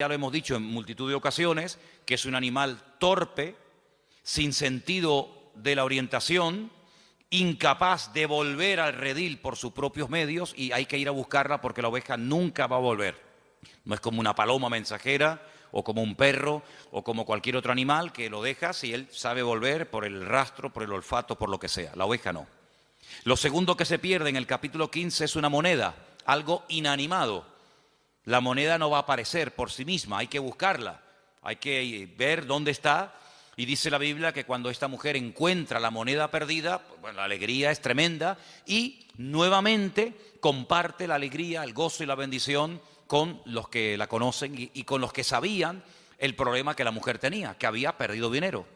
Ya lo hemos dicho en multitud de ocasiones, que es un animal torpe, sin sentido de la orientación, incapaz de volver al redil por sus propios medios, y hay que ir a buscarla porque la oveja nunca va a volver. No es como una paloma mensajera o como un perro o como cualquier otro animal que lo dejas y él sabe volver por el rastro, por el olfato, por lo que sea. La oveja no. Lo segundo que se pierde en el capítulo 15 es una moneda, algo inanimado. La moneda no va a aparecer por sí misma, hay que buscarla, hay que ver dónde está. Y dice la Biblia que cuando esta mujer encuentra la moneda perdida, bueno, la alegría es tremenda y nuevamente comparte la alegría, el gozo y la bendición con los que la conocen y con los que sabían el problema que la mujer tenía, que había perdido dinero.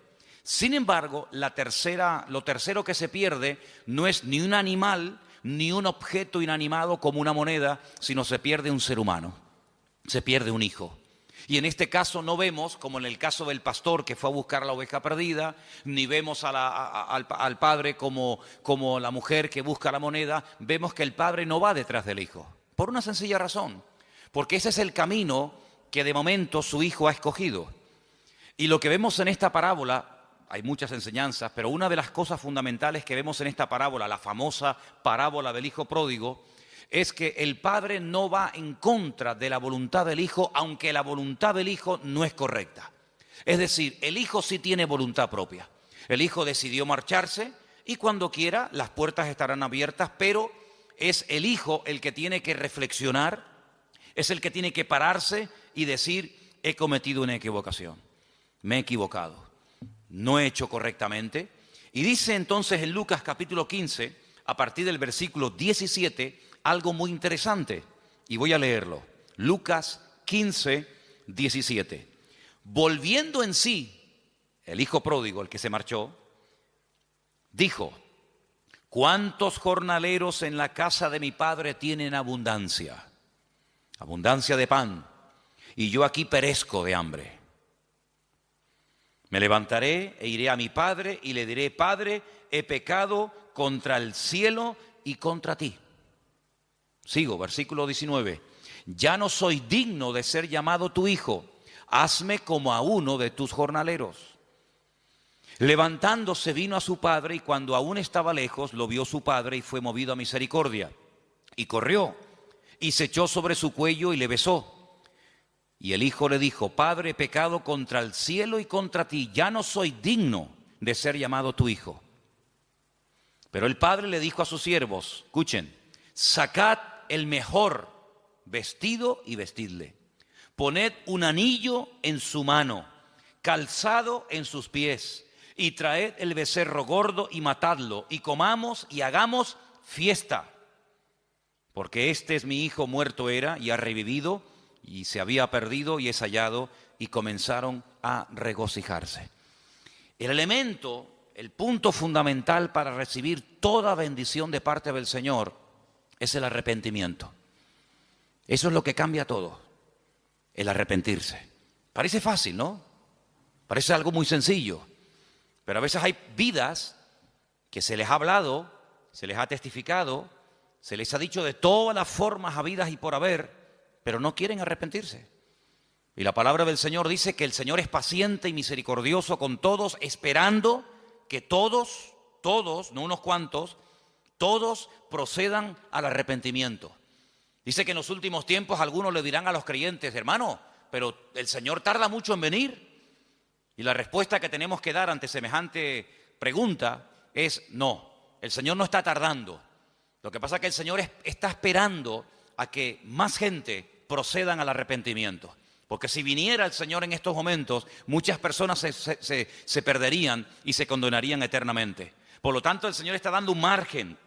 Sin embargo, lo tercero que se pierde no es ni un animal ni un objeto inanimado como una moneda, sino se pierde un ser humano, se pierde un hijo. Y en este caso no vemos, como en el caso del pastor que fue a buscar la oveja perdida, ni vemos al padre como la mujer que busca la moneda. Vemos que el padre no va detrás del hijo, por una sencilla razón, porque ese es el camino que de momento su hijo ha escogido. Y lo que vemos en esta parábola, hay muchas enseñanzas, pero una de las cosas fundamentales que vemos en esta parábola, la famosa parábola del hijo pródigo, es que el padre no va en contra de la voluntad del hijo, aunque la voluntad del hijo no es correcta. Es decir, el hijo sí tiene voluntad propia. El hijo decidió marcharse y cuando quiera las puertas estarán abiertas, pero es el hijo el que tiene que reflexionar, es el que tiene que pararse y decir: he cometido una equivocación, me he equivocado, no he hecho correctamente. Y dice entonces en Lucas capítulo 15, a partir del versículo 17, algo muy interesante, y voy a leerlo. Lucas 15, 17. Volviendo en sí, el hijo pródigo, el que se marchó, dijo: ¿cuántos jornaleros en la casa de mi padre tienen abundancia? Abundancia de pan, y yo aquí perezco de hambre. Me levantaré e iré a mi padre y le diré: Padre, he pecado contra el cielo y contra ti. Sigo, versículo 19. Ya no soy digno de ser llamado tu hijo, hazme como a uno de tus jornaleros. Levantándose vino a su padre y cuando aún estaba lejos lo vio su padre y fue movido a misericordia. Y corrió y se echó sobre su cuello y le besó. Y el hijo le dijo: Padre, he pecado contra el cielo y contra ti, ya no soy digno de ser llamado tu hijo. Pero el padre le dijo a sus siervos, escuchen: sacad el mejor vestido y vestidle. Poned un anillo en su mano, calzado en sus pies, y traed el becerro gordo y matadlo, y comamos y hagamos fiesta. Porque este es mi hijo, muerto era y ha revivido, y se había perdido y es hallado, y comenzaron a regocijarse. El elemento, el punto fundamental para recibir toda bendición de parte del Señor es el arrepentimiento. Eso es lo que cambia todo, el arrepentirse. Parece fácil, ¿no? Parece algo muy sencillo, pero a veces hay vidas que se les ha hablado, se les ha testificado, se les ha dicho de todas las formas habidas y por haber, pero no quieren arrepentirse. Y la palabra del Señor dice que el Señor es paciente y misericordioso con todos, esperando que todos, no unos cuantos, todos procedan al arrepentimiento. Dice que en los últimos tiempos algunos le dirán a los creyentes: hermano, pero el Señor tarda mucho en venir. Y la respuesta que tenemos que dar ante semejante pregunta es: no, el Señor no está tardando. Lo que pasa es que el Señor está esperando a que más gente procedan al arrepentimiento. Porque si viniera el Señor en estos momentos, muchas personas se perderían y se condenarían eternamente. Por lo tanto, el Señor está dando un margen,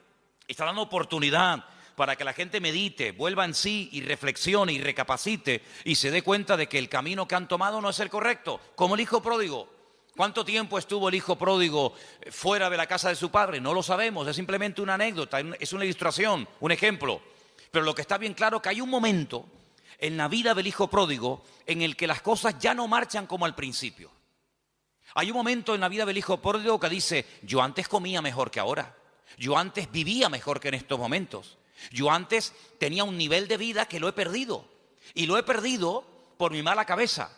está dando oportunidad para que la gente medite, vuelva en sí y reflexione y recapacite y se dé cuenta de que el camino que han tomado no es el correcto. Como el hijo pródigo. ¿Cuánto tiempo estuvo el hijo pródigo fuera de la casa de su padre? No lo sabemos, es simplemente una anécdota, es una ilustración, un ejemplo. Pero lo que está bien claro es que hay un momento en la vida del hijo pródigo en el que las cosas ya no marchan como al principio. Hay un momento en la vida del hijo pródigo que dice: yo antes comía mejor que ahora, yo antes vivía mejor que en estos momentos, yo antes tenía un nivel de vida que lo he perdido, y lo he perdido por mi mala cabeza.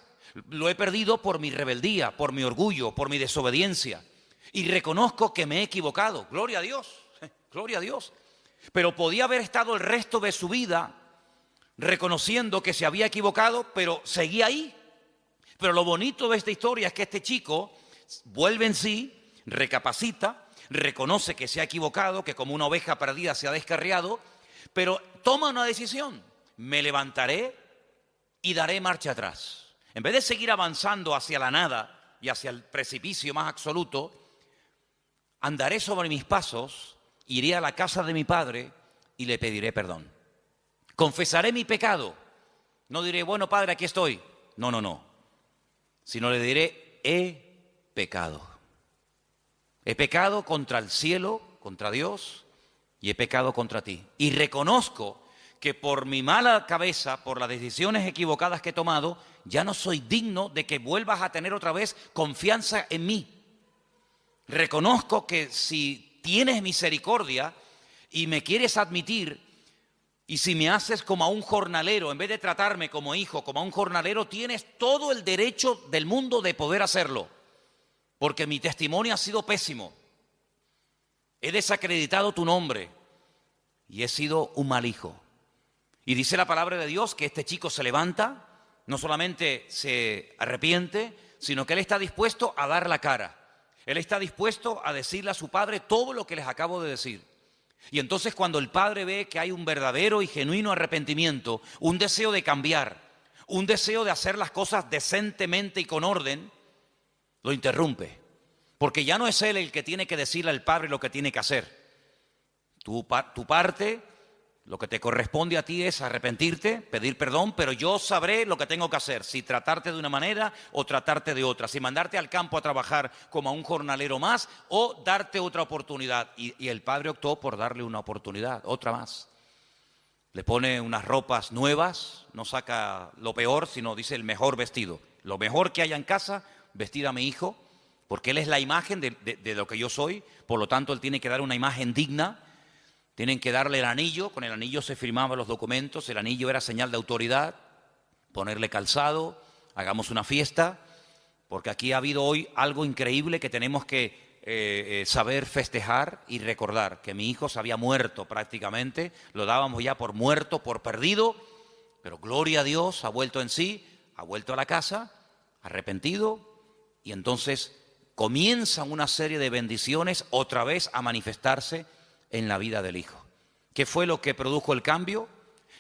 Lo he perdido por mi rebeldía, por mi orgullo, por mi desobediencia. Y reconozco que me he equivocado. Gloria a Dios, gloria a Dios. Pero podía haber estado el resto de su vida reconociendo que se había equivocado, pero seguía ahí. Pero lo bonito de esta historia es que este chico vuelve en sí, recapacita, reconoce que se ha equivocado, que como una oveja perdida se ha descarriado, pero toma una decisión: me levantaré y daré marcha atrás. En vez de seguir avanzando hacia la nada y hacia el precipicio más absoluto, andaré sobre mis pasos, iré a la casa de mi padre y le pediré perdón. Confesaré mi pecado. No diré, bueno, padre, aquí estoy. No, no, no. Sino le diré, he pecado. He pecado contra el cielo, contra Dios, y he pecado contra ti. Y reconozco que por mi mala cabeza, por las decisiones equivocadas que he tomado, ya no soy digno de que vuelvas a tener otra vez confianza en mí. Reconozco que si tienes misericordia y me quieres admitir, y si me haces como a un jornalero, en vez de tratarme como hijo, como a un jornalero, tienes todo el derecho del mundo de poder hacerlo. Porque mi testimonio ha sido pésimo. He desacreditado tu nombre y he sido un mal hijo. Y dice la palabra de Dios que este chico se levanta, no solamente se arrepiente, sino que él está dispuesto a dar la cara. Él está dispuesto a decirle a su padre todo lo que les acabo de decir. Y entonces cuando el padre ve que hay un verdadero y genuino arrepentimiento, un deseo de cambiar, un deseo de hacer las cosas decentemente y con orden, lo interrumpe. Porque ya no es él el que tiene que decirle al padre lo que tiene que hacer. Tu parte, lo que te corresponde a ti es arrepentirte, pedir perdón, pero yo sabré lo que tengo que hacer, si tratarte de una manera o tratarte de otra, si mandarte al campo a trabajar como a un jornalero más o darte otra oportunidad. Y el padre optó por darle una oportunidad, otra más. Le pone unas ropas nuevas, no saca lo peor, sino dice el mejor vestido. Lo mejor que haya en casa, vestir a mi hijo, porque él es la imagen de lo que yo soy, por lo tanto él tiene que dar una imagen digna. Tienen que darle el anillo, con el anillo se firmaban los documentos, el anillo era señal de autoridad, ponerle calzado, hagamos una fiesta, porque aquí ha habido hoy algo increíble que tenemos que saber festejar y recordar, que mi hijo se había muerto prácticamente, lo dábamos ya por muerto, por perdido, pero gloria a Dios, ha vuelto en sí, ha vuelto a la casa, arrepentido, y entonces comienzan una serie de bendiciones otra vez a manifestarse en la vida del hijo. ¿Qué fue lo que produjo el cambio?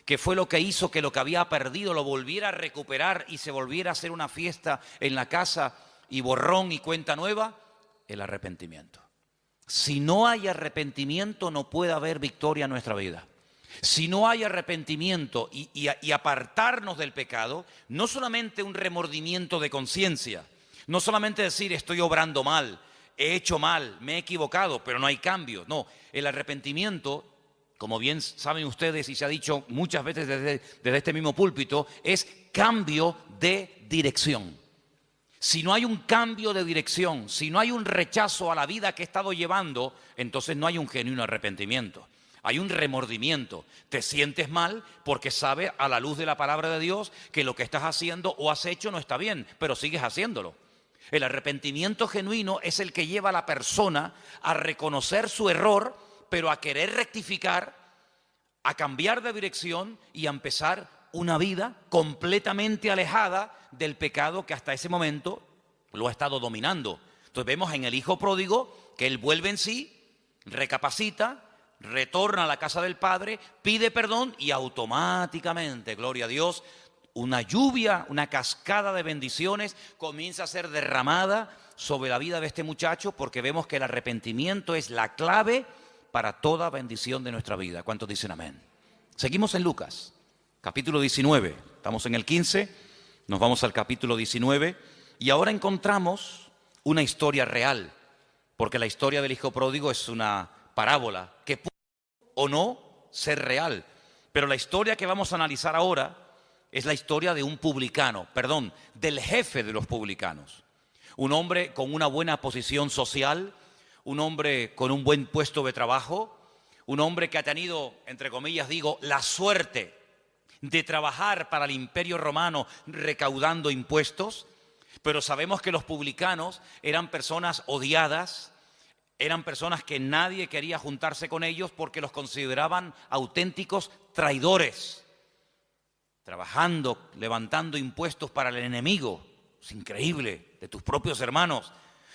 ¿Qué fue lo que hizo que lo que había perdido lo volviera a recuperar y se volviera a hacer una fiesta en la casa y borrón y cuenta nueva? El arrepentimiento. Si no hay arrepentimiento, no puede haber victoria en nuestra vida. Si no hay arrepentimiento y apartarnos del pecado, no solamente un remordimiento de conciencia, no solamente decir estoy obrando mal, he hecho mal, me he equivocado, pero no hay cambio. No, el arrepentimiento, como bien saben ustedes y se ha dicho muchas veces desde este mismo púlpito, es cambio de dirección. Si no hay un cambio de dirección, si no hay un rechazo a la vida que he estado llevando, entonces no hay un genuino arrepentimiento. Hay un remordimiento. Te sientes mal porque sabes a la luz de la palabra de Dios que lo que estás haciendo o has hecho no está bien, pero sigues haciéndolo. El arrepentimiento genuino es el que lleva a la persona a reconocer su error, pero a querer rectificar, a cambiar de dirección y a empezar una vida completamente alejada del pecado que hasta ese momento lo ha estado dominando. Entonces vemos en el hijo pródigo que él vuelve en sí, recapacita, retorna a la casa del padre, pide perdón y automáticamente, gloria a Dios, una lluvia, una cascada de bendiciones comienza a ser derramada sobre la vida de este muchacho, porque vemos que el arrepentimiento es la clave para toda bendición de nuestra vida. ¿Cuántos dicen amén? Seguimos en Lucas, capítulo 19. Estamos en el 15, nos vamos al capítulo 19 y ahora encontramos una historia real, porque la historia del hijo pródigo es una parábola que puede o no ser real. Pero la historia que vamos a analizar ahora es la historia de un publicano, del jefe de los publicanos. Un hombre con una buena posición social, un hombre con un buen puesto de trabajo, un hombre que ha tenido, entre comillas digo, la suerte de trabajar para el Imperio Romano recaudando impuestos, pero sabemos que los publicanos eran personas odiadas, eran personas que nadie quería juntarse con ellos porque los consideraban auténticos traidores, trabajando, levantando impuestos para el enemigo. Es increíble, de tus propios hermanos.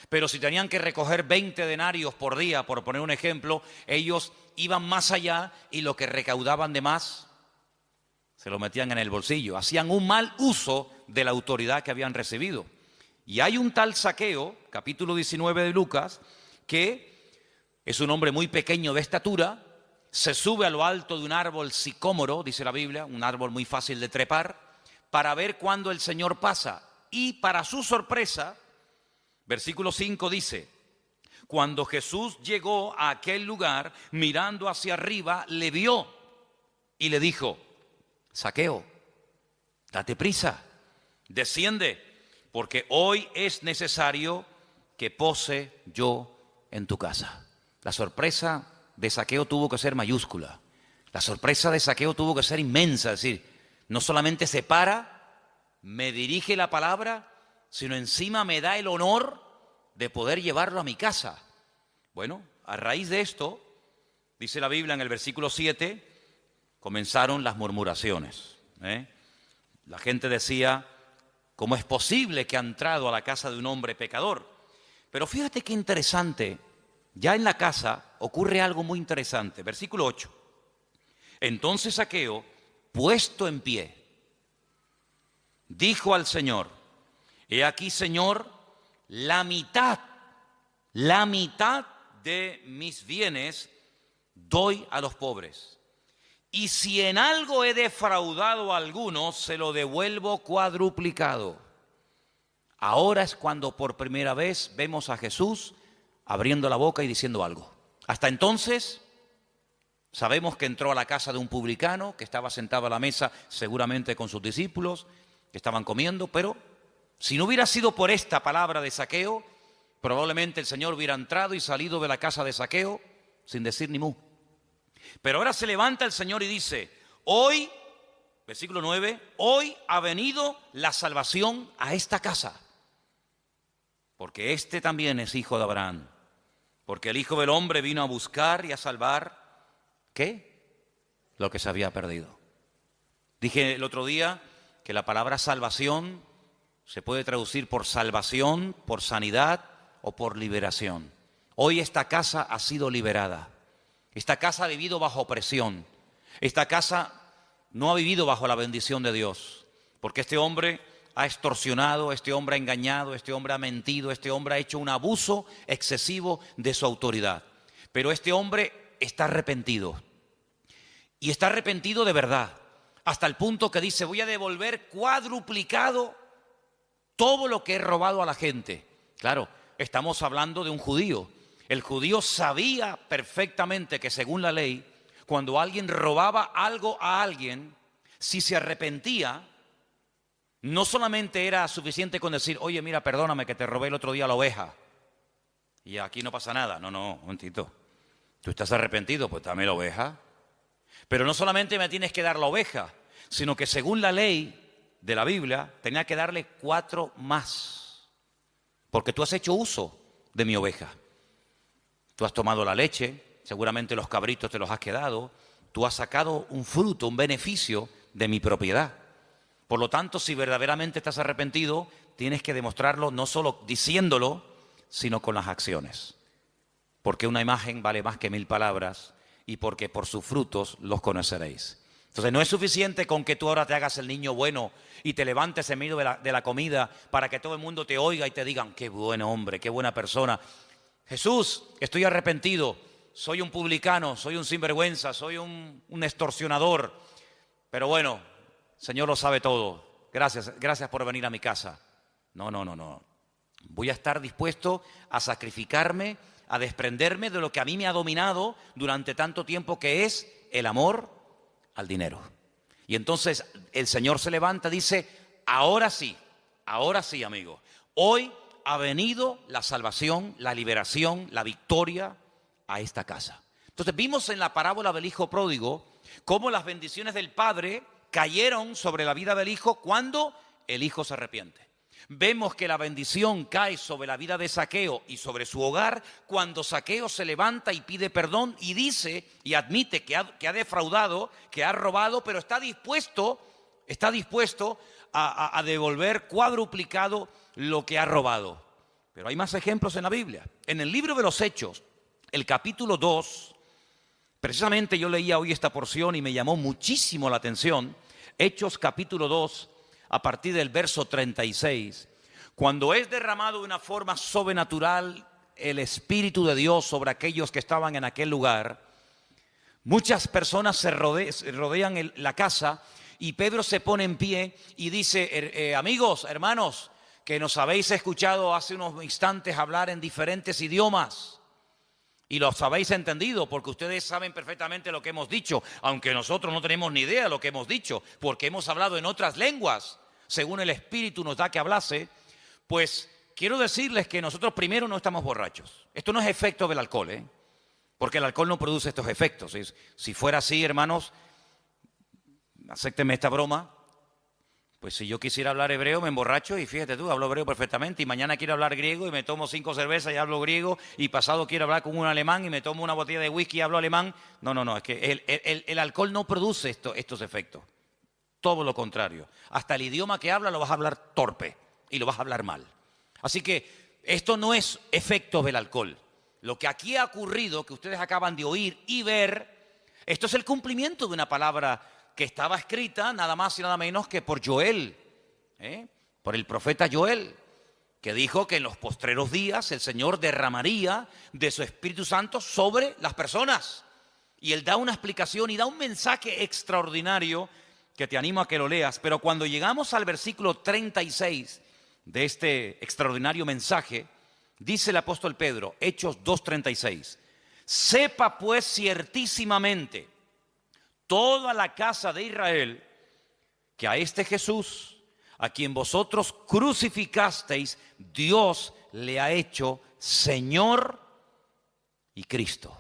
Pero si tenían que recoger 20 denarios por día, por poner un ejemplo, ellos iban más allá y lo que recaudaban de más se lo metían en el bolsillo. Hacían un mal uso de la autoridad que habían recibido. Y hay un tal Zaqueo, capítulo 19 de Lucas, que es un hombre muy pequeño de estatura, se sube a lo alto de un árbol sicómoro, dice la Biblia, un árbol muy fácil de trepar, para ver cuándo el Señor pasa. Y para su sorpresa, versículo 5 dice, cuando Jesús llegó a aquel lugar, mirando hacia arriba, le vio y le dijo, Zaqueo, date prisa, desciende, porque hoy es necesario que pose yo en tu casa. La sorpresa de Zaqueo tuvo que ser mayúscula. La sorpresa de Zaqueo tuvo que ser inmensa. Es decir, no solamente se para, me dirige la palabra, sino encima me da el honor de poder llevarlo a mi casa. Bueno, a raíz de esto, dice la Biblia en el versículo 7, comenzaron las murmuraciones. La gente decía, ¿cómo es posible que ha entrado a la casa de un hombre pecador? Pero fíjate qué interesante, ya en la casa ocurre algo muy interesante. Versículo 8. Entonces Zaqueo, puesto en pie, dijo al Señor, he aquí, Señor, la mitad de mis bienes doy a los pobres. Y si en algo he defraudado a alguno, se lo devuelvo cuadruplicado. Ahora es cuando por primera vez vemos a Jesús abriendo la boca y diciendo algo. Hasta entonces sabemos que entró a la casa de un publicano, que estaba sentado a la mesa seguramente con sus discípulos, que estaban comiendo, pero si no hubiera sido por esta palabra de Zaqueo, probablemente el Señor hubiera entrado y salido de la casa de Zaqueo sin decir ni mu. Pero ahora se levanta el Señor y dice, hoy, versículo 9, hoy ha venido la salvación a esta casa, porque este también es hijo de Abraham, porque el Hijo del Hombre vino a buscar y a salvar, ¿qué? Lo que se había perdido. Dije el otro día que la palabra salvación se puede traducir por salvación, por sanidad o por liberación. Hoy esta casa ha sido liberada. Esta casa ha vivido bajo presión. Esta casa no ha vivido bajo la bendición de Dios. Porque este hombre ha extorsionado, este hombre ha engañado, este hombre ha mentido, este hombre ha hecho un abuso excesivo de su autoridad. Pero este hombre está arrepentido. Y está arrepentido de verdad. Hasta el punto que dice, voy a devolver cuadruplicado todo lo que he robado a la gente. Claro, estamos hablando de un judío. El judío sabía perfectamente que según la ley, cuando alguien robaba algo a alguien, si se arrepentía, no solamente era suficiente con decir, oye, mira, perdóname que te robé el otro día la oveja y aquí no pasa nada. No, un momentito. Tú estás arrepentido, pues dame la oveja. Pero no solamente me tienes que dar la oveja, sino que según la ley de la Biblia, tenía que darle 4 más. Porque tú has hecho uso de mi oveja. Tú has tomado la leche, seguramente los cabritos te los has quedado, tú has sacado un fruto, un beneficio de mi propiedad. Por lo tanto, si verdaderamente estás arrepentido, tienes que demostrarlo no solo diciéndolo, sino con las acciones. Porque una imagen vale más que 1000 palabras y porque por sus frutos los conoceréis. Entonces no es suficiente con que tú ahora te hagas el niño bueno y te levantes en medio de la comida para que todo el mundo te oiga y te digan, qué buen hombre, qué buena persona. Jesús, estoy arrepentido, soy un publicano, soy un sinvergüenza, soy un extorsionador, pero bueno, Señor lo sabe todo, gracias por venir a mi casa. No, voy a estar dispuesto a sacrificarme, a desprenderme de lo que a mí me ha dominado durante tanto tiempo, que es el amor al dinero. Y entonces el Señor se levanta y dice, ahora sí, amigo, hoy ha venido la salvación, la liberación, la victoria a esta casa. Entonces vimos en la parábola del hijo pródigo cómo las bendiciones del Padre cayeron sobre la vida del hijo cuando el hijo se arrepiente. Vemos que la bendición cae sobre la vida de Zaqueo y sobre su hogar cuando Zaqueo se levanta y pide perdón y dice y admite que ha defraudado, que ha robado, pero está dispuesto a devolver cuadruplicado lo que ha robado. Pero hay más ejemplos en la Biblia. En el libro de los Hechos, el capítulo 2, precisamente yo leía hoy esta porción y me llamó muchísimo la atención. Hechos capítulo 2, a partir del verso 36, cuando es derramado de una forma sobrenatural el Espíritu de Dios sobre aquellos que estaban en aquel lugar, muchas personas se rodean la casa y Pedro se pone en pie y dice, amigos, hermanos, que nos habéis escuchado hace unos instantes hablar en diferentes idiomas y los habéis entendido porque ustedes saben perfectamente lo que hemos dicho, aunque nosotros no tenemos ni idea de lo que hemos dicho, porque hemos hablado en otras lenguas, según el Espíritu nos da que hablase. Pues quiero decirles que nosotros primero no estamos borrachos. Esto no es efecto del alcohol, porque el alcohol no produce estos efectos. Si fuera así, hermanos, acéptenme esta broma, pues si yo quisiera hablar hebreo me emborracho y fíjate tú, hablo hebreo perfectamente y mañana quiero hablar griego y me tomo 5 cervezas y hablo griego y pasado quiero hablar con un alemán y me tomo una botella de whisky y hablo alemán. No, es que el alcohol no produce estos efectos. Todo lo contrario. Hasta el idioma que habla lo vas a hablar torpe y lo vas a hablar mal. Así que esto no es efecto del alcohol. Lo que aquí ha ocurrido, que ustedes acaban de oír y ver, esto es el cumplimiento de una palabra que estaba escrita nada más y nada menos que por Joel, por el profeta Joel, que dijo que en los postreros días el Señor derramaría de su Espíritu Santo sobre las personas. Y Él da una explicación y da un mensaje extraordinario que te animo a que lo leas. Pero cuando llegamos al versículo 36 de este extraordinario mensaje, dice el apóstol Pedro, Hechos 2:36, sepa pues ciertísimamente toda la casa de Israel que a este Jesús, a quien vosotros crucificasteis, Dios le ha hecho Señor y Cristo.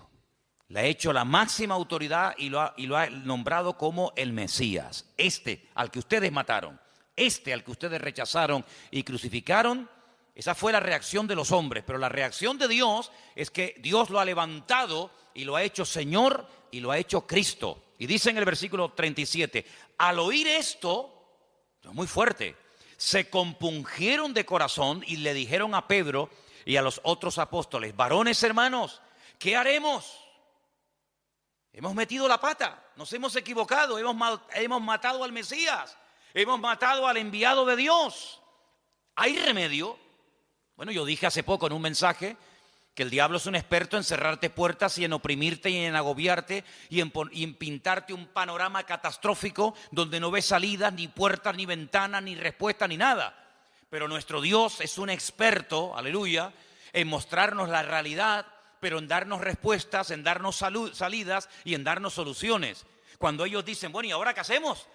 Le ha hecho la máxima autoridad y lo ha nombrado como el Mesías. Este al que ustedes mataron, este al que ustedes rechazaron y crucificaron. Esa fue la reacción de los hombres, pero la reacción de Dios es que Dios lo ha levantado y lo ha hecho Señor y lo ha hecho Cristo. Y dice en el versículo 37, al oír esto, es muy fuerte, se compungieron de corazón y le dijeron a Pedro y a los otros apóstoles, varones hermanos, ¿qué haremos? Hemos metido la pata, nos hemos equivocado, hemos matado al Mesías, hemos matado al enviado de Dios. ¿Hay remedio? Bueno, yo dije hace poco en un mensaje que el diablo es un experto en cerrarte puertas y en oprimirte y en agobiarte y en pintarte un panorama catastrófico donde no ves salidas, ni puertas, ni ventanas, ni respuestas, ni nada. Pero nuestro Dios es un experto, aleluya, en mostrarnos la realidad, pero en darnos respuestas, en darnos salidas y en darnos soluciones. Cuando ellos dicen, bueno, ¿y ahora qué hacemos?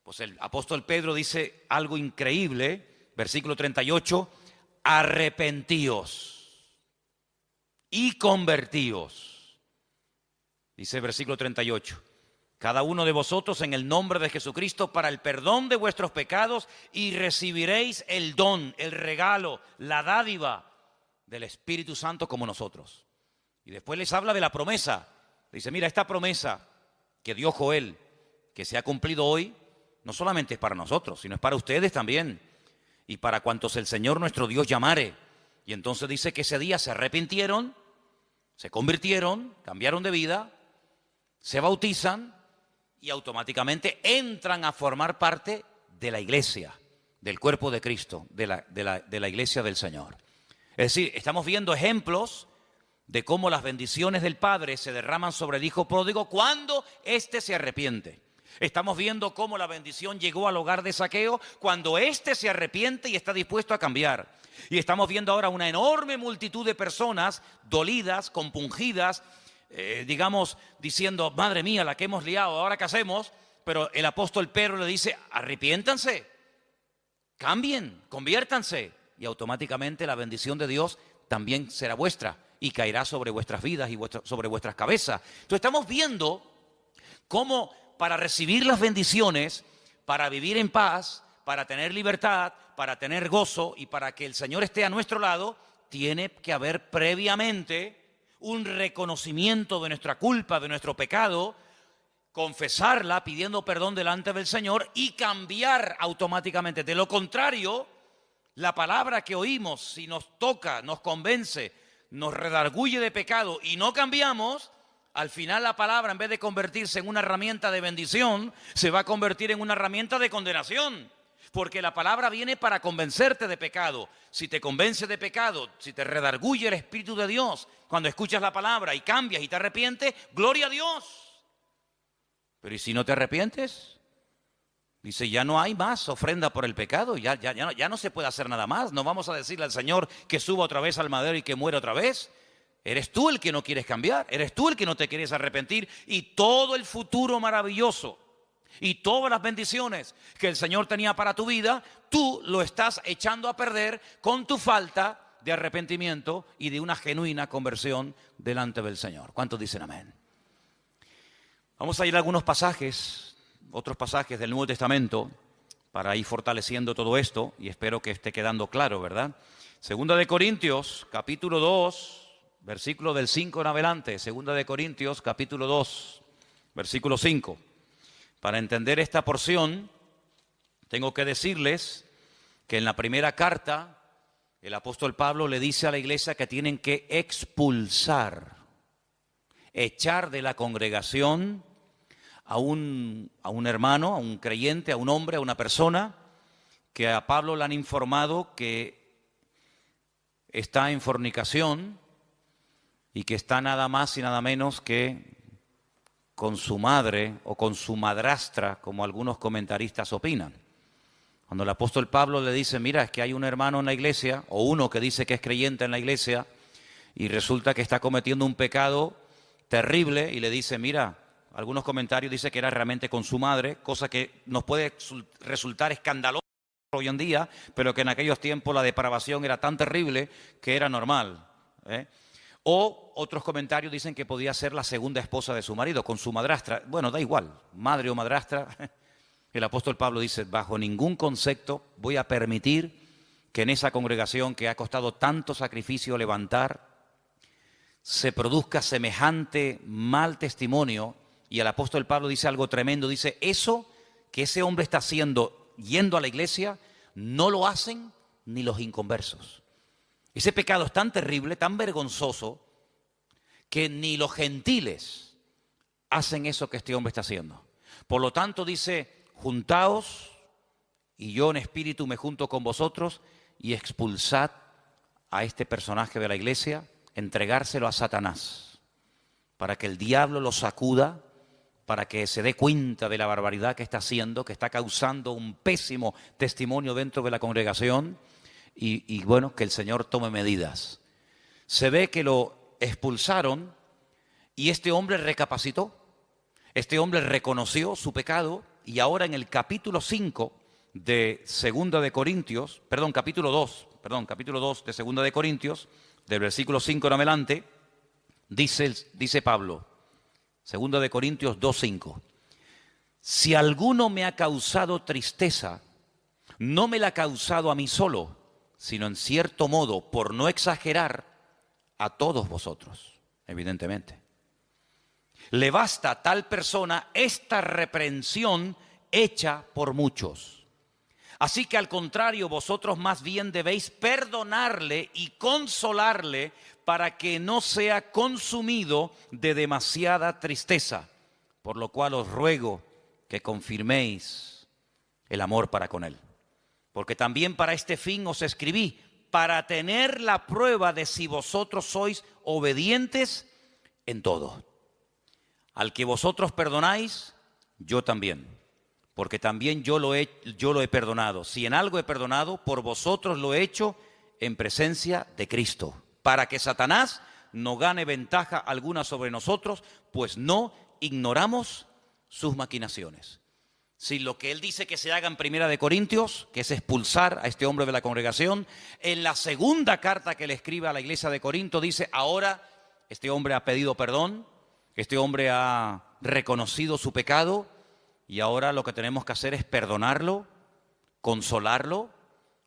Pues el apóstol Pedro dice algo increíble, versículo 38, arrepentíos y convertíos. Dice el versículo 38, cada uno de vosotros en el nombre de Jesucristo para el perdón de vuestros pecados y recibiréis el don, el regalo, la dádiva del Espíritu Santo como nosotros. Y después les habla de la promesa. Dice, mira, esta promesa que dio Joel, que se ha cumplido hoy, no solamente es para nosotros, sino es para ustedes también. Y para cuantos el Señor nuestro Dios llamare. Y entonces dice que ese día se arrepintieron, se convirtieron, cambiaron de vida, se bautizan y automáticamente entran a formar parte de la iglesia, del cuerpo de Cristo, de la iglesia del Señor. Es decir, estamos viendo ejemplos de cómo las bendiciones del Padre se derraman sobre el Hijo pródigo cuando éste se arrepiente. Estamos viendo cómo la bendición llegó al hogar de Zaqueo cuando éste se arrepiente y está dispuesto a cambiar. Y estamos viendo ahora una enorme multitud de personas dolidas, compungidas, digamos, diciendo, madre mía, la que hemos liado, ¿ahora qué hacemos? Pero el apóstol Pedro le dice, arrepiéntanse, cambien, conviértanse. Y automáticamente la bendición de Dios también será vuestra y caerá sobre vuestras vidas y sobre vuestras cabezas. Entonces estamos viendo cómo para recibir las bendiciones, para vivir en paz, para tener libertad, para tener gozo y para que el Señor esté a nuestro lado, tiene que haber previamente un reconocimiento de nuestra culpa, de nuestro pecado, confesarla pidiendo perdón delante del Señor y cambiar automáticamente. De lo contrario, la palabra que oímos, si nos toca, nos convence, nos redarguye de pecado y no cambiamos, al final la palabra, en vez de convertirse en una herramienta de bendición, se va a convertir en una herramienta de condenación. Porque la palabra viene para convencerte de pecado. Si te convence de pecado, si te redarguye el Espíritu de Dios, cuando escuchas la palabra y cambias y te arrepientes, gloria a Dios. Pero ¿y si no te arrepientes? Dice, ya no hay más ofrenda por el pecado, ya no se puede hacer nada más. No vamos a decirle al Señor que suba otra vez al madero y que muera otra vez. Eres tú el que no quieres cambiar, eres tú el que no te quieres arrepentir. Y todo el futuro maravilloso y todas las bendiciones que el Señor tenía para tu vida, tú lo estás echando a perder con tu falta de arrepentimiento y de una genuina conversión delante del Señor. ¿Cuántos dicen amén? Vamos a ir a algunos pasajes, otros pasajes del Nuevo Testamento, para ir fortaleciendo todo esto, y espero que esté quedando claro, ¿verdad? Segunda de Corintios, capítulo 2, versículo del 5 en adelante. Segunda de Corintios, capítulo 2, versículo 5. Para entender esta porción, tengo que decirles que en la primera carta, el apóstol Pablo le dice a la iglesia que tienen que expulsar, echar de la congregación a un hermano, a un creyente, a un hombre, a una persona, que a Pablo le han informado que está en fornicación y que está nada más y nada menos que con su madre o con su madrastra, como algunos comentaristas opinan. Cuando el apóstol Pablo le dice, mira, es que hay un hermano en la iglesia, o uno que dice que es creyente en la iglesia, y resulta que está cometiendo un pecado terrible, y le dice, mira, algunos comentarios dicen que era realmente con su madre, cosa que nos puede resultar escandalosa hoy en día, pero que en aquellos tiempos la depravación era tan terrible que era normal, ¿eh? O otros comentarios dicen que podía ser la segunda esposa de su marido, con su madrastra. Bueno, da igual, madre o madrastra. El apóstol Pablo dice, bajo ningún concepto voy a permitir que en esa congregación que ha costado tanto sacrificio levantar, se produzca semejante mal testimonio. Y el apóstol Pablo dice algo tremendo, dice, eso que ese hombre está haciendo yendo a la iglesia, no lo hacen ni los inconversos. Ese pecado es tan terrible, tan vergonzoso, que ni los gentiles hacen eso que este hombre está haciendo. Por lo tanto dice, juntaos y yo en espíritu me junto con vosotros y expulsad a este personaje de la iglesia, entregárselo a Satanás, para que el diablo lo sacuda, para que se dé cuenta de la barbaridad que está haciendo, que está causando un pésimo testimonio dentro de la congregación. Y bueno, que el Señor tome medidas. Se ve que lo expulsaron y este hombre recapacitó. Este hombre reconoció su pecado y ahora en el capítulo 5 de Segunda de Corintios, capítulo 2 de Segunda de Corintios, del versículo 5 en adelante, dice Pablo, Segunda de Corintios 2:5, si alguno me ha causado tristeza, no me la ha causado a mí solo, sino en cierto modo, por no exagerar, a todos vosotros, evidentemente. Le basta a tal persona esta reprensión hecha por muchos. Así que al contrario, vosotros más bien debéis perdonarle y consolarle para que no sea consumido de demasiada tristeza, por lo cual os ruego que confirméis el amor para con él. Porque también para este fin os escribí, para tener la prueba de si vosotros sois obedientes en todo. Al que vosotros perdonáis, yo también, porque también yo lo he perdonado. Si en algo he perdonado, por vosotros lo he hecho en presencia de Cristo, para que Satanás no gane ventaja alguna sobre nosotros, pues no ignoramos sus maquinaciones. Si lo que él dice que se haga en Primera de Corintios, que es expulsar a este hombre de la congregación, en la segunda carta que le escribe a la iglesia de Corinto dice, ahora este hombre ha pedido perdón, este hombre ha reconocido su pecado y ahora lo que tenemos que hacer es perdonarlo, consolarlo,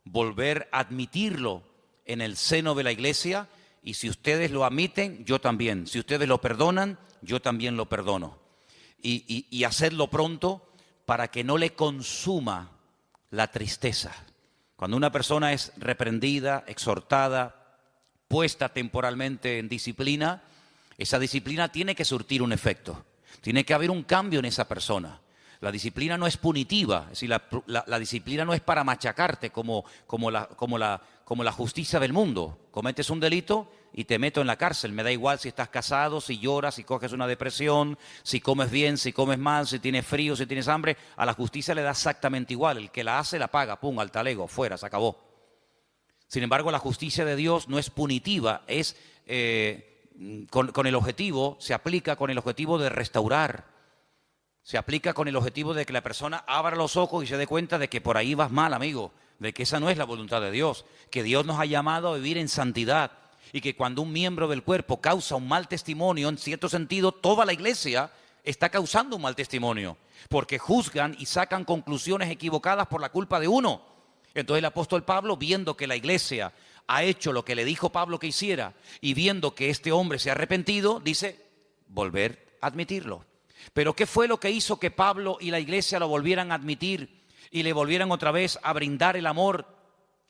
volver a admitirlo en el seno de la iglesia, y si ustedes lo admiten, yo también. Si ustedes lo perdonan, yo también lo perdono. Y hacerlo pronto para que no le consuma la tristeza. Cuando una persona es reprendida, exhortada, puesta temporalmente en disciplina, esa disciplina tiene que surtir un efecto. Tiene que haber un cambio en esa persona. La disciplina no es punitiva, es decir, la disciplina no es para machacarte como la justicia del mundo. Cometes un delito y te meto en la cárcel. Me da igual si estás casado, si lloras, si coges una depresión, si comes bien, si comes mal, si tienes frío, si tienes hambre. A la justicia le da exactamente igual. El que la hace, la paga. Pum, al talego, fuera, se acabó. Sin embargo, la justicia de Dios no es punitiva, es con el objetivo, se aplica con el objetivo de restaurar. Se aplica con el objetivo de que la persona abra los ojos y se dé cuenta de que por ahí vas mal, amigo, de que esa no es la voluntad de Dios, que Dios nos ha llamado a vivir en santidad, y que cuando un miembro del cuerpo causa un mal testimonio, en cierto sentido, toda la iglesia está causando un mal testimonio, porque juzgan y sacan conclusiones equivocadas por la culpa de uno. Entonces el apóstol Pablo, viendo que la iglesia ha hecho lo que le dijo Pablo que hiciera, y viendo que este hombre se ha arrepentido, dice, volver a admitirlo. Pero ¿qué fue lo que hizo que Pablo y la iglesia lo volvieran a admitir y le volvieran otra vez a brindar el amor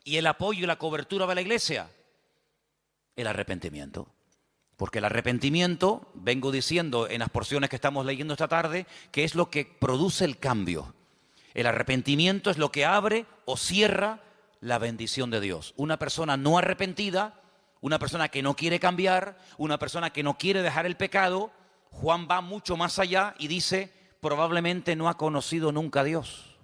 y el apoyo y la cobertura de la iglesia? El arrepentimiento. Porque el arrepentimiento, vengo diciendo en las porciones que estamos leyendo esta tarde, que es lo que produce el cambio. El arrepentimiento es lo que abre o cierra la bendición de Dios. Una persona no arrepentida, una persona que no quiere cambiar, una persona que no quiere dejar el pecado, Juan va mucho más allá y dice, probablemente no ha conocido nunca a Dios.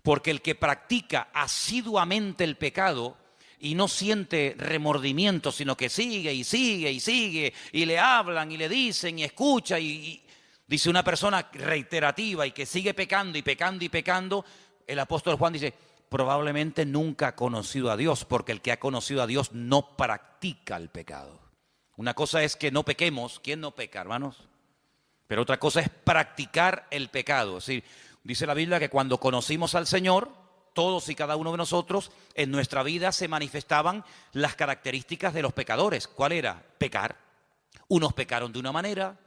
Porque el que practica asiduamente el pecado y no siente remordimiento, sino que sigue y sigue y sigue, y le hablan y le dicen y escucha, y dice una persona reiterativa y que sigue pecando y pecando y pecando, el apóstol Juan dice, probablemente nunca ha conocido a Dios, porque el que ha conocido a Dios no practica el pecado. Una cosa es que no pequemos. ¿Quién no peca, hermanos? Pero otra cosa es practicar el pecado. Es decir, dice la Biblia que cuando conocimos al Señor, todos y cada uno de nosotros, en nuestra vida se manifestaban las características de los pecadores. ¿Cuál era? Pecar. Unos pecaron de una manera,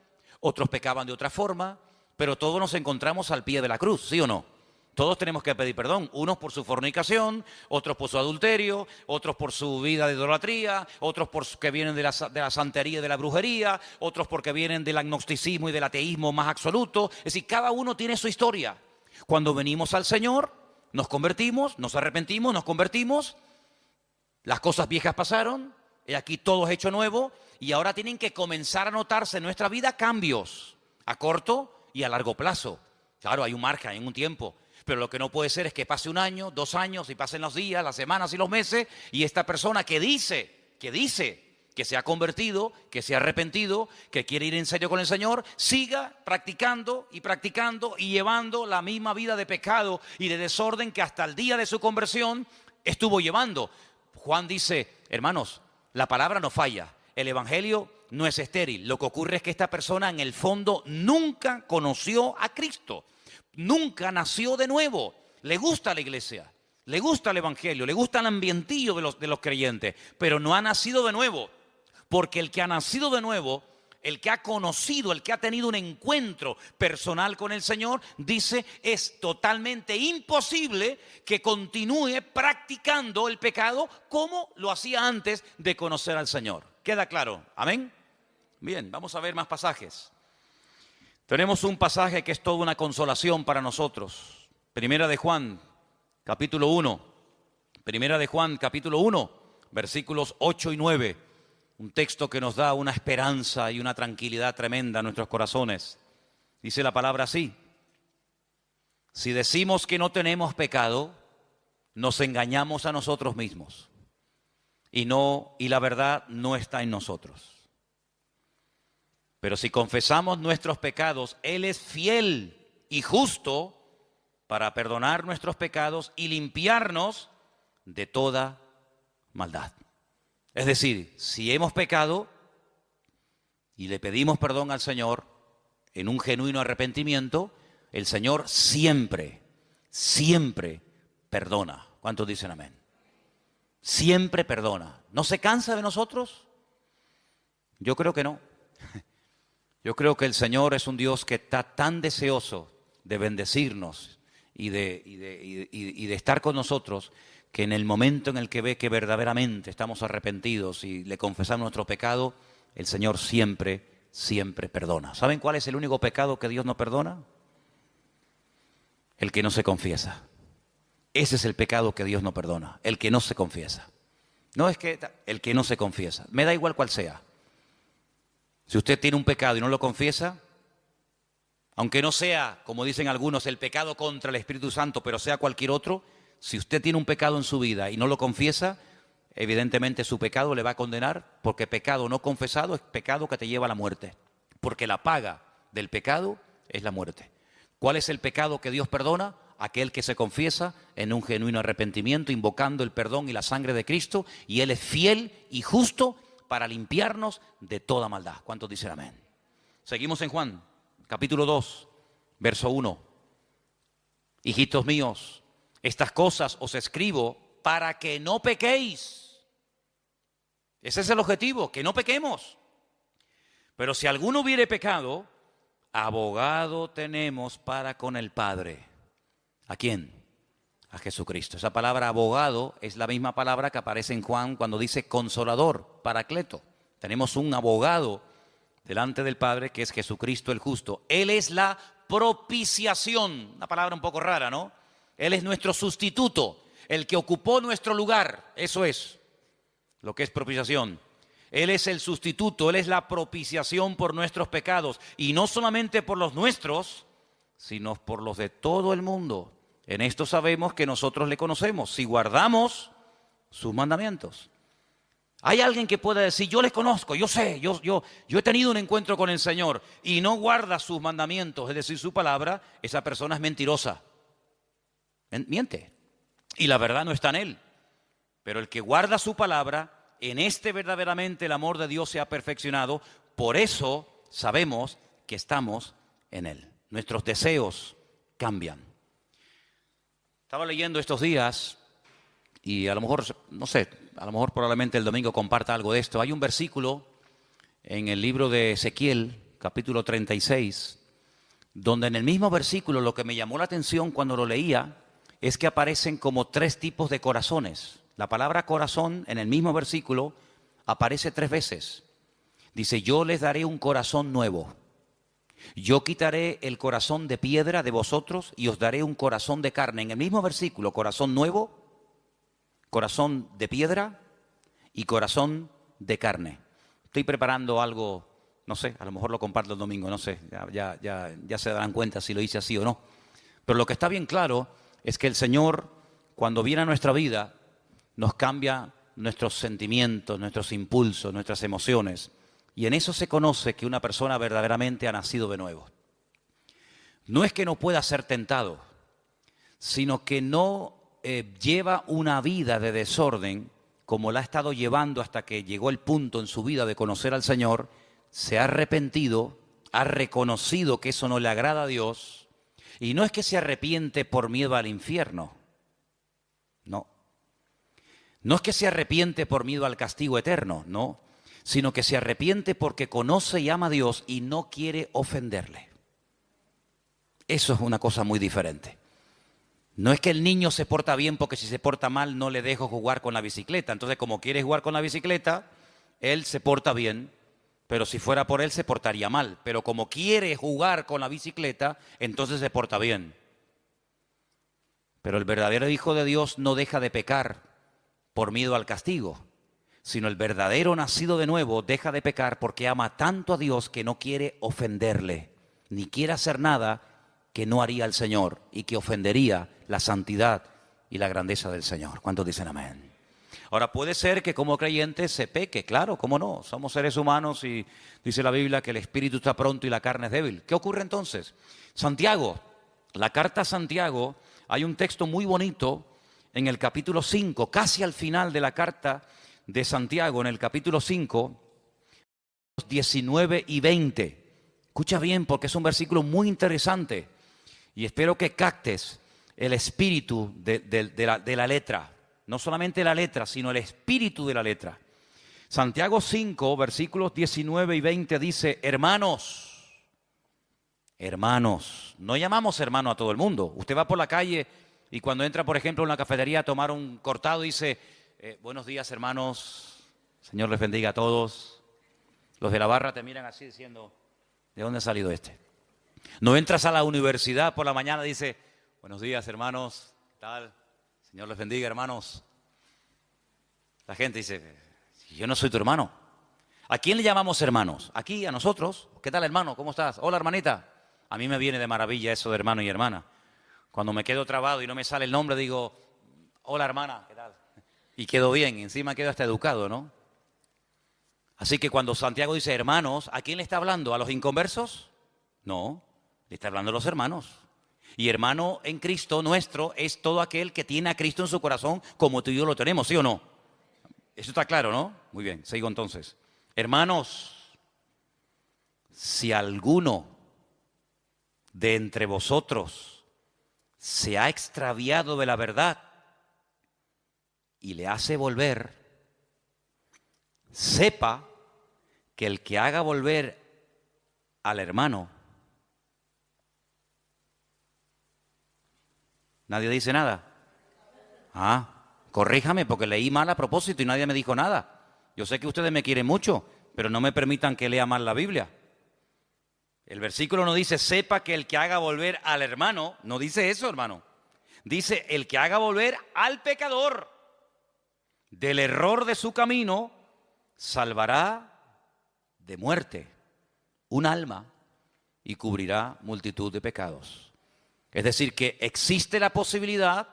otros pecaban de otra forma, pero todos nos encontramos al pie de la cruz, ¿sí o no? Todos tenemos que pedir perdón, unos por su fornicación, otros por su adulterio, otros por su vida de idolatría, otros porque vienen de la santería y de la brujería, otros porque vienen del agnosticismo y del ateísmo más absoluto. Es decir, cada uno tiene su historia. Cuando venimos al Señor, nos convertimos, nos arrepentimos, nos convertimos, las cosas viejas pasaron, y aquí todo es hecho nuevo, y ahora tienen que comenzar a notarse en nuestra vida cambios, a corto y a largo plazo. Claro, hay un margen, hay un tiempo. Pero lo que no puede ser es que pase un año, 2 años, y pasen los días, las semanas y los meses, y esta persona que dice que se ha convertido, que se ha arrepentido, que quiere ir en serio con el Señor, siga practicando y llevando la misma vida de pecado y de desorden que hasta el día de su conversión estuvo llevando. Juan dice, hermanos, la palabra no falla, el evangelio no es estéril. Lo que ocurre es que esta persona en el fondo nunca conoció a Cristo. Nunca nació de nuevo. Le gusta la iglesia, le gusta el evangelio, le gusta el ambientillo de los creyentes, pero no ha nacido de nuevo. Porque el que ha nacido de nuevo, el que ha conocido, el que ha tenido un encuentro personal con el Señor, dice, es totalmente imposible que continúe practicando el pecado como lo hacía antes de conocer al Señor. ¿Queda claro? ¿Amén? Bien, vamos a ver más pasajes. Tenemos un pasaje que es toda una consolación para nosotros. Primera de Juan, capítulo 1. Primera de Juan, capítulo 1, versículos 8 y 9. Un texto que nos da una esperanza y una tranquilidad tremenda a nuestros corazones. Dice la palabra así: si decimos que no tenemos pecado, nos engañamos a nosotros mismos. Y la verdad no está en nosotros. Pero si confesamos nuestros pecados, Él es fiel y justo para perdonar nuestros pecados y limpiarnos de toda maldad. Es decir, si hemos pecado y le pedimos perdón al Señor en un genuino arrepentimiento, El Señor siempre, siempre perdona. ¿Cuántos dicen amén? Siempre perdona. ¿No se cansa de nosotros? Yo creo que no. Yo creo que el Señor es un Dios que está tan deseoso de bendecirnos y de estar con nosotros, que en el momento en el que ve que verdaderamente estamos arrepentidos y le confesamos nuestro pecado, el Señor siempre, siempre perdona. ¿Saben cuál es el único pecado que Dios no perdona? El que no se confiesa. Ese es el pecado que Dios no perdona, el que no se confiesa. No es que el que no se confiesa, me da igual cuál sea. Si usted tiene un pecado y no lo confiesa, aunque no sea, como dicen algunos, el pecado contra el Espíritu Santo, pero sea cualquier otro, si usted tiene un pecado en su vida y no lo confiesa, evidentemente su pecado le va a condenar, porque pecado no confesado es pecado que te lleva a la muerte, porque la paga del pecado es la muerte. ¿Cuál es el pecado que Dios perdona? Aquel que se confiesa en un genuino arrepentimiento, invocando el perdón y la sangre de Cristo, y Él es fiel y justo para limpiarnos de toda maldad. ¿Cuántos dicen amén? Seguimos en Juan, capítulo 2, verso 1. Hijitos míos, estas cosas os escribo para que no pequéis. Ese es el objetivo, que no pequemos. Pero si alguno hubiere pecado, abogado tenemos para con el Padre. ¿A quién? A Jesucristo. Esa palabra abogado es la misma palabra que aparece en Juan cuando dice consolador, paracleto. Tenemos un abogado delante del Padre que es Jesucristo el justo. Él es la propiciación, una palabra un poco rara, ¿no? Él es nuestro sustituto, el que ocupó nuestro lugar. Eso es lo que es propiciación. Él es el sustituto, Él es la propiciación por nuestros pecados. Y no solamente por los nuestros, sino por los de todo el mundo. En esto sabemos que nosotros le conocemos, si guardamos sus mandamientos. Hay alguien que pueda decir, yo le conozco, yo sé, yo he tenido un encuentro con el Señor, y no guarda sus mandamientos, es decir, su palabra. Esa persona es mentirosa. Miente. Y la verdad no está en él. Pero el que guarda su palabra, en este verdaderamente el amor de Dios se ha perfeccionado. Por eso sabemos que estamos en él. Nuestros deseos cambian. Estaba leyendo estos días y a lo mejor, no sé, a lo mejor probablemente el domingo comparta algo de esto. Hay un versículo en el libro de Ezequiel, capítulo 36, donde en el mismo versículo lo que me llamó la atención cuando lo leía es que aparecen como 3 tipos de corazones. La palabra corazón en el mismo versículo aparece 3 veces. Dice, yo les daré un corazón nuevo. Yo quitaré el corazón de piedra de vosotros y os daré un corazón de carne. En el mismo versículo, corazón nuevo, corazón de piedra y corazón de carne. Estoy preparando algo, no sé, a lo mejor lo comparto el domingo, no sé, ya se darán cuenta si lo hice así o no. Pero lo que está bien claro es que el Señor, cuando viene a nuestra vida, nos cambia nuestros sentimientos, nuestros impulsos, nuestras emociones. Y en eso se conoce que una persona verdaderamente ha nacido de nuevo. No es que no pueda ser tentado, sino que no lleva una vida de desorden como la ha estado llevando hasta que llegó el punto en su vida de conocer al Señor. Se ha arrepentido, ha reconocido que eso no le agrada a Dios. Y no es que se arrepiente por miedo al infierno. No. No es que se arrepiente por miedo al castigo eterno, no. Sino que se arrepiente porque conoce y ama a Dios y no quiere ofenderle. Eso es una cosa muy diferente. No es que el niño se porta bien porque si se porta mal no le dejo jugar con la bicicleta. Entonces, como quiere jugar con la bicicleta, él se porta bien, pero si fuera por él se portaría mal. Pero como quiere jugar con la bicicleta, entonces se porta bien. Pero el verdadero Hijo de Dios no deja de pecar por miedo al castigo, sino el verdadero nacido de nuevo deja de pecar porque ama tanto a Dios que no quiere ofenderle, ni quiere hacer nada que no haría el Señor y que ofendería la santidad y la grandeza del Señor. ¿Cuántos dicen amén? Ahora, puede ser que como creyentes se peque, claro, ¿cómo no? Somos seres humanos y dice la Biblia que el espíritu está pronto y la carne es débil. ¿Qué ocurre entonces? Santiago, la carta a Santiago, hay un texto muy bonito en el capítulo 5, casi al final de la carta de Santiago, en el capítulo 5, 19 y 20. Escucha bien porque es un versículo muy interesante. Y espero que captes el espíritu de la letra. No solamente la letra, sino el espíritu de la letra. Santiago 5, versículos 19 y 20 dice, hermanos, hermanos. No llamamos hermano a todo el mundo. Usted va por la calle y cuando entra, por ejemplo, en una cafetería a tomar un cortado, dice, buenos días, hermanos. Señor les bendiga a todos. Los de la barra te miran así diciendo, ¿de dónde ha salido este? No entras a la universidad por la mañana y dice, buenos días, hermanos, ¿qué tal? Señor les bendiga, hermanos. La gente dice, yo no soy tu hermano. ¿A quién le llamamos hermanos? Aquí, a nosotros. ¿Qué tal, hermano? ¿Cómo estás? Hola, hermanita. A mí me viene de maravilla eso de hermano y hermana. Cuando me quedo trabado y no me sale el nombre, digo, hola, hermana, ¿qué tal? Y quedo bien, encima quedo hasta educado, ¿no? Así que cuando Santiago dice hermanos, ¿a quién le está hablando? ¿A los inconversos? No, le está hablando a los hermanos. Y hermano en Cristo nuestro es todo aquel que tiene a Cristo en su corazón como tú y yo lo tenemos, ¿sí o no? Eso está claro, ¿no? Muy bien, sigo entonces. Hermanos, si alguno de entre vosotros se ha extraviado de la verdad y le hace volver, sepa que el que haga volver al hermano, nadie dice nada. Corríjame porque leí mal a propósito y nadie me dijo nada. Yo sé que ustedes me quieren mucho, pero no me permitan que lea mal la Biblia. El versículo no dice, sepa que el que haga volver al hermano, no dice eso, hermano. Dice, el que haga volver al pecador del error de su camino, salvará de muerte un alma y cubrirá multitud de pecados. Es decir, que existe la posibilidad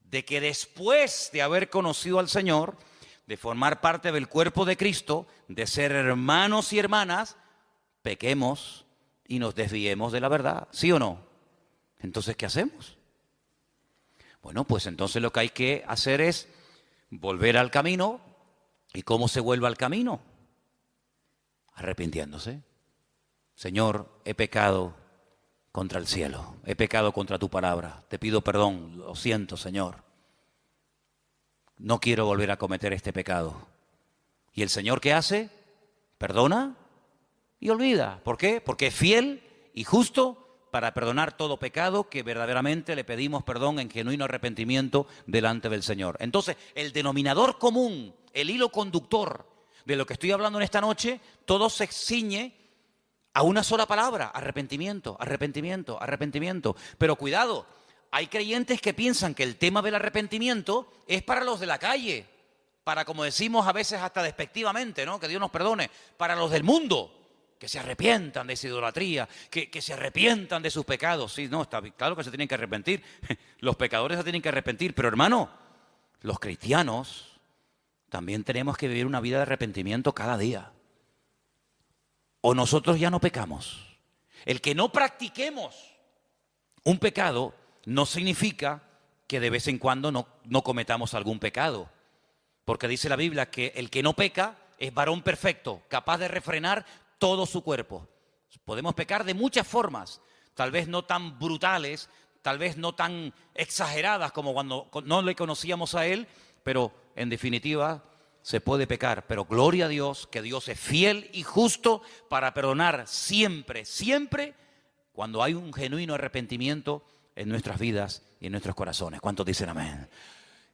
de que después de haber conocido al Señor, de formar parte del cuerpo de Cristo, de ser hermanos y hermanas, pequemos y nos desviemos de la verdad, ¿sí o no? Entonces, ¿qué hacemos? Bueno, pues entonces lo que hay que hacer es volver al camino. ¿Y cómo se vuelve al camino? Arrepintiéndose. Señor, he pecado contra el cielo, he pecado contra tu palabra, te pido perdón, lo siento, Señor. No quiero volver a cometer este pecado. ¿Y el Señor qué hace? Perdona y olvida. ¿Por qué? Porque es fiel y justo para perdonar todo pecado que verdaderamente le pedimos perdón en genuino arrepentimiento delante del Señor. Entonces, el denominador común, el hilo conductor de lo que estoy hablando en esta noche, todo se ciñe a una sola palabra: arrepentimiento, arrepentimiento, arrepentimiento. Pero cuidado, hay creyentes que piensan que el tema del arrepentimiento es para los de la calle, para, como decimos a veces hasta despectivamente, ¿no? Que Dios nos perdone, para los del mundo, que se arrepientan de esa idolatría, que se arrepientan de sus pecados. Sí, no, está claro que se tienen que arrepentir, los pecadores se tienen que arrepentir, pero hermano, los cristianos también tenemos que vivir una vida de arrepentimiento cada día. O nosotros ya no pecamos. El que no practiquemos un pecado no significa que de vez en cuando no cometamos algún pecado. Porque dice la Biblia que el que no peca es varón perfecto, capaz de refrenar todo su cuerpo. Podemos pecar de muchas formas, tal vez no tan brutales, tal vez no tan exageradas como cuando no le conocíamos a Él, pero en definitiva se puede pecar. Pero gloria a Dios, que Dios es fiel y justo para perdonar siempre, siempre, cuando hay un genuino arrepentimiento en nuestras vidas y en nuestros corazones. ¿Cuántos dicen amén?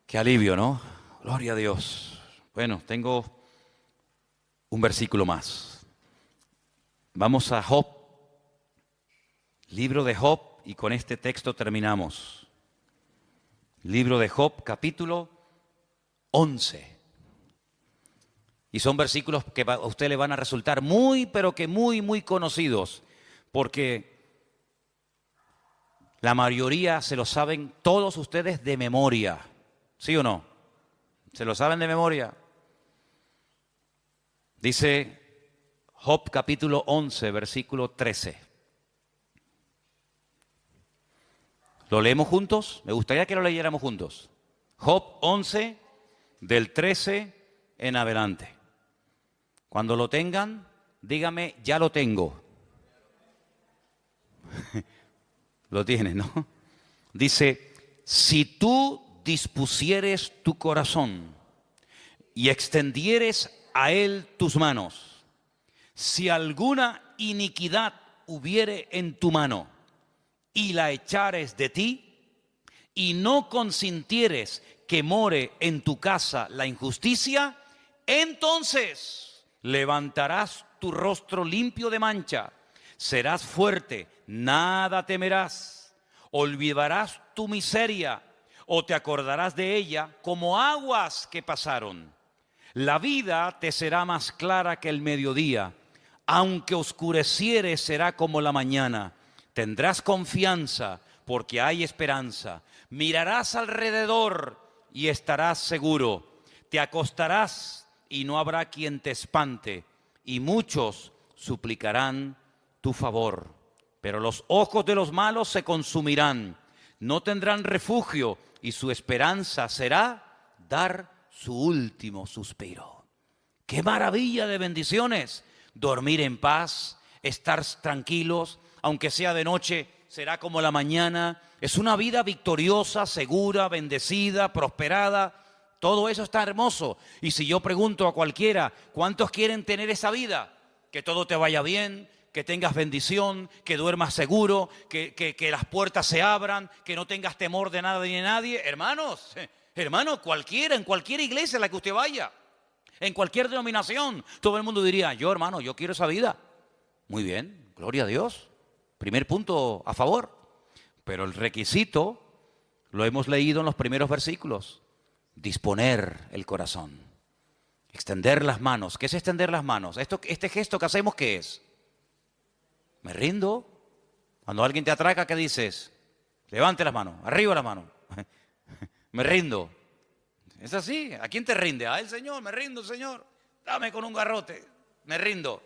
Qué alivio, ¿no? Gloria a Dios. Bueno, tengo un versículo más. Vamos a Job, libro de Job, y con este texto terminamos. Libro de Job, capítulo 11. Y son versículos que a usted le van a resultar muy, pero que muy, muy conocidos, porque la mayoría se lo saben todos ustedes de memoria. ¿Sí o no? ¿Se lo saben de memoria? Dice Job capítulo 11, versículo 13. ¿Lo leemos juntos? Me gustaría que lo leyéramos juntos. Job 11, del 13 en adelante. Cuando lo tengan, dígame, ya lo tengo. Lo tienes, ¿no? Dice, si tú dispusieres tu corazón y extendieres a él tus manos, si alguna iniquidad hubiere en tu mano y la echares de ti, y no consintieres que more en tu casa la injusticia, entonces levantarás tu rostro limpio de mancha, serás fuerte, nada temerás, olvidarás tu miseria o te acordarás de ella como aguas que pasaron. La vida te será más clara que el mediodía, aunque oscureciere será como la mañana. Tendrás confianza porque hay esperanza. Mirarás alrededor y estarás seguro. Te acostarás y no habrá quien te espante, y muchos suplicarán tu favor. Pero los ojos de los malos se consumirán, no tendrán refugio, y su esperanza será dar su último suspiro. ¡Qué maravilla de bendiciones! Dormir en paz, estar tranquilos, aunque sea de noche, será como la mañana. Es una vida victoriosa, segura, bendecida, prosperada. Todo eso está hermoso. Y si yo pregunto a cualquiera, ¿cuántos quieren tener esa vida? Que todo te vaya bien, que tengas bendición, que duermas seguro, que las puertas se abran, que no tengas temor de nada ni de nadie. Hermanos, cualquiera, en cualquier iglesia a la que usted vaya, en cualquier denominación, todo el mundo diría, yo hermano, yo quiero esa vida. Muy bien, gloria a Dios. Primer punto a favor. Pero el requisito lo hemos leído en los primeros versículos. Disponer el corazón. Extender las manos. ¿Qué es extender las manos? Este gesto que hacemos, ¿qué es? Me rindo. Cuando alguien te atraca, ¿qué dices? Levante las manos, arriba las manos. Me rindo. Es así. ¿A quién te rinde? A el Señor, me rindo, Señor. Dame con un garrote. Me rindo.